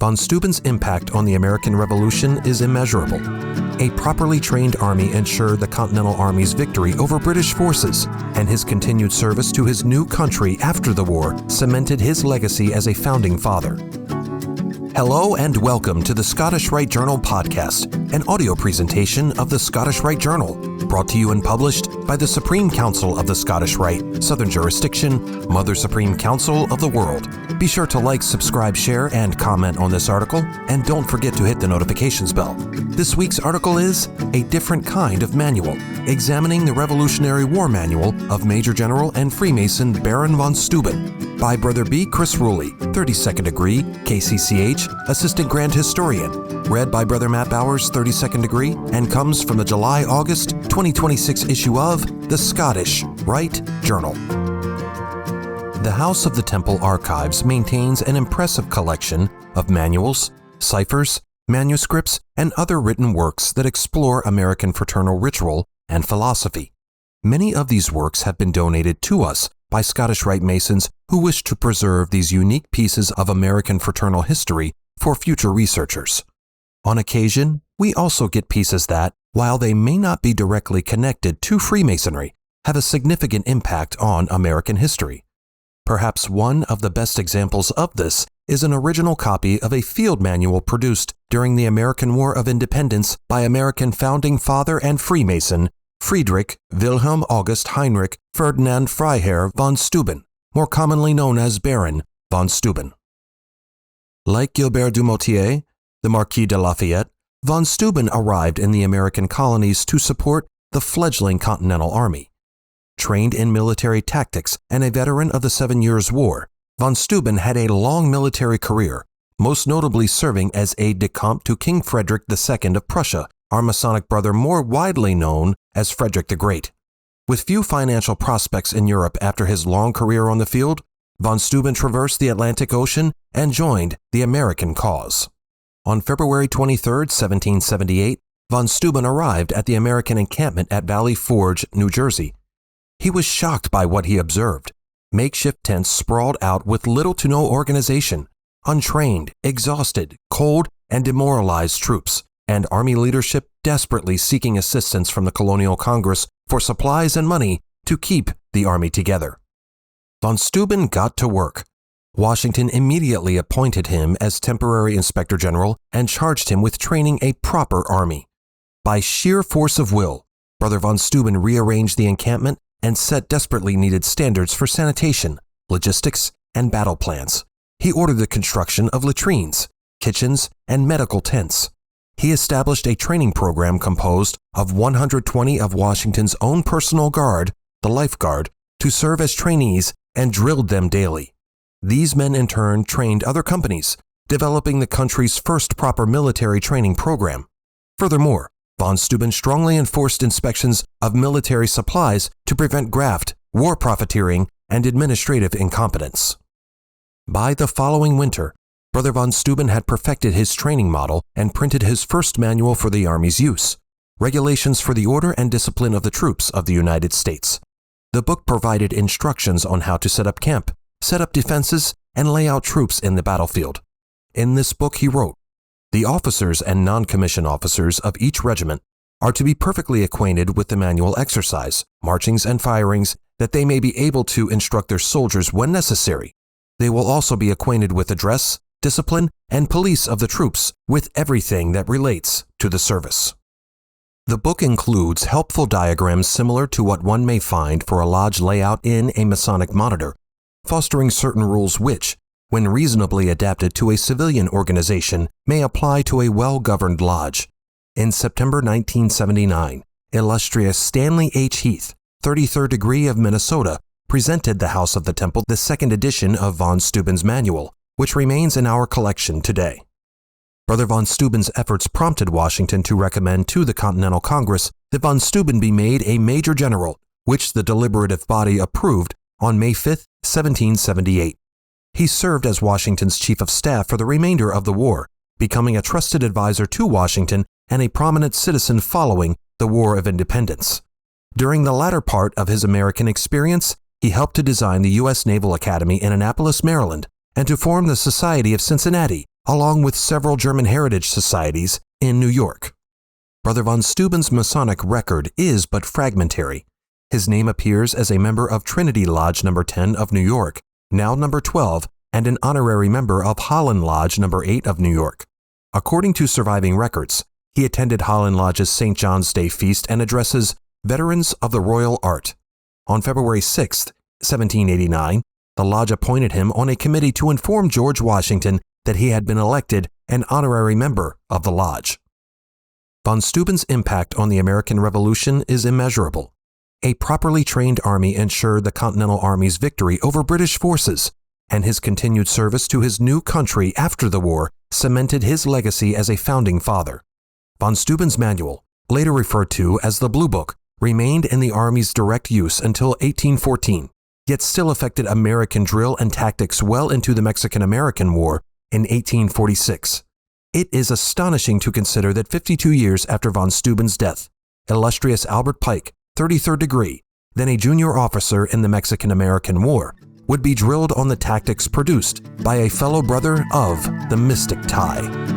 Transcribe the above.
von Steuben's impact on the American Revolution is immeasurable. A properly trained army ensured the Continental Army's victory over British forces, and his continued service to his new country after the war cemented his legacy as a founding father. Hello and welcome to the Scottish Rite Journal podcast, an audio presentation of the Scottish Rite Journal, brought to you and published by the Supreme Council of the Scottish Rite, Southern Jurisdiction, Mother Supreme Council of the world. Be sure to like, subscribe, share, and comment on this article, and don't forget to hit the notifications bell. This week's article is A Different Kind of Manual, examining the Revolutionary War Manual of Major General and Freemason Baron von Steuben, by Brother B. Chris Ruley, 32nd degree, KCCH, Assistant Grand Historian, read by Brother Matt Bowers, 32nd degree, and comes from the July-August 2026 issue of the Scottish Rite Journal. The House of the Temple Archives maintains an impressive collection of manuals, ciphers, manuscripts, and other written works that explore American fraternal ritual and philosophy. Many of these works have been donated to us by Scottish Rite Masons who wish to preserve these unique pieces of American fraternal history for future researchers. On occasion, we also get pieces that, while they may not be directly connected to Freemasonry, have a significant impact on American history. Perhaps one of the best examples of this is an original copy of a field manual produced during the American War of Independence by American founding father and Freemason Friedrich Wilhelm August Heinrich Ferdinand Freiherr von Steuben, more commonly known as Baron von Steuben. Like Gilbert du Motier, the Marquis de Lafayette, von Steuben arrived in the American colonies to support the fledgling Continental Army. Trained in military tactics and a veteran of the 7 Years' War, von Steuben had a long military career, most notably serving as aide-de-camp to King Frederick II of Prussia, our Masonic brother more widely known as Frederick the Great. With few financial prospects in Europe after his long career on the field, von Steuben traversed the Atlantic Ocean and joined the American cause. On February 23, 1778, von Steuben arrived at the American encampment at Valley Forge, New Jersey. He was shocked by what he observed. Makeshift tents sprawled out with little to no organization, untrained, exhausted, cold, and demoralized troops, and Army leadership desperately seeking assistance from the Colonial Congress for supplies and money to keep the Army together. Von Steuben got to work. Washington immediately appointed him as temporary Inspector General and charged him with training a proper army. By sheer force of will, Brother von Steuben rearranged the encampment and set desperately needed standards for sanitation, logistics, and battle plans. He ordered the construction of latrines, kitchens, and medical tents. He established a training program composed of 120 of Washington's own personal guard, the Life Guard, to serve as trainees and drilled them daily. These men in turn trained other companies, developing the country's first proper military training program. Furthermore, von Steuben strongly enforced inspections of military supplies to prevent graft, war profiteering, and administrative incompetence. By the following winter, Brother von Steuben had perfected his training model and printed his first manual for the Army's use, Regulations for the Order and Discipline of the Troops of the United States. The book provided instructions on how to set up camp, set up defenses, and lay out troops in the battlefield. In this book he wrote, "The officers and non-commissioned officers of each regiment are to be perfectly acquainted with the manual exercise, marchings, and firings, that they may be able to instruct their soldiers when necessary. They will also be acquainted with the dress, discipline, and police of the troops, with everything that relates to the service." The book includes helpful diagrams similar to what one may find for a lodge layout in a Masonic monitor, fostering certain rules which, when reasonably adapted to a civilian organization, may apply to a well-governed lodge. In September 1979, illustrious Stanley H. Heath, 33rd degree of Minnesota, presented the House of the Temple the second edition of von Steuben's manual, which remains in our collection today. Brother von Steuben's efforts prompted Washington to recommend to the Continental Congress that von Steuben be made a Major General, which the deliberative body approved on May 5, 1778. He served as Washington's Chief of Staff for the remainder of the war, becoming a trusted advisor to Washington and a prominent citizen following the War of Independence. During the latter part of his American experience, he helped to design the U.S. Naval Academy in Annapolis, Maryland, and to form the Society of Cincinnati, along with several German heritage societies in New York. Brother von Steuben's Masonic record is but fragmentary. His name appears as a member of Trinity Lodge No. 10 of New York, now No. 12, and an honorary member of Holland Lodge No. 8 of New York. According to surviving records, he attended Holland Lodge's St. John's Day feast and addresses Veterans of the Royal Art. On February 6, 1789, the lodge appointed him on a committee to inform George Washington that he had been elected an honorary member of the lodge. Von Steuben's impact on the American Revolution is immeasurable. A properly trained army ensured the Continental Army's victory over British forces, and his continued service to his new country after the war cemented his legacy as a founding father. Von Steuben's manual, later referred to as the Blue Book, remained in the Army's direct use until 1814, yet still affected American drill and tactics well into the Mexican-American War in 1846. It is astonishing to consider that 52 years after von Steuben's death, illustrious Albert Pike, 33rd degree, then a junior officer in the Mexican-American War, would be drilled on the tactics produced by a fellow brother of the mystic tie.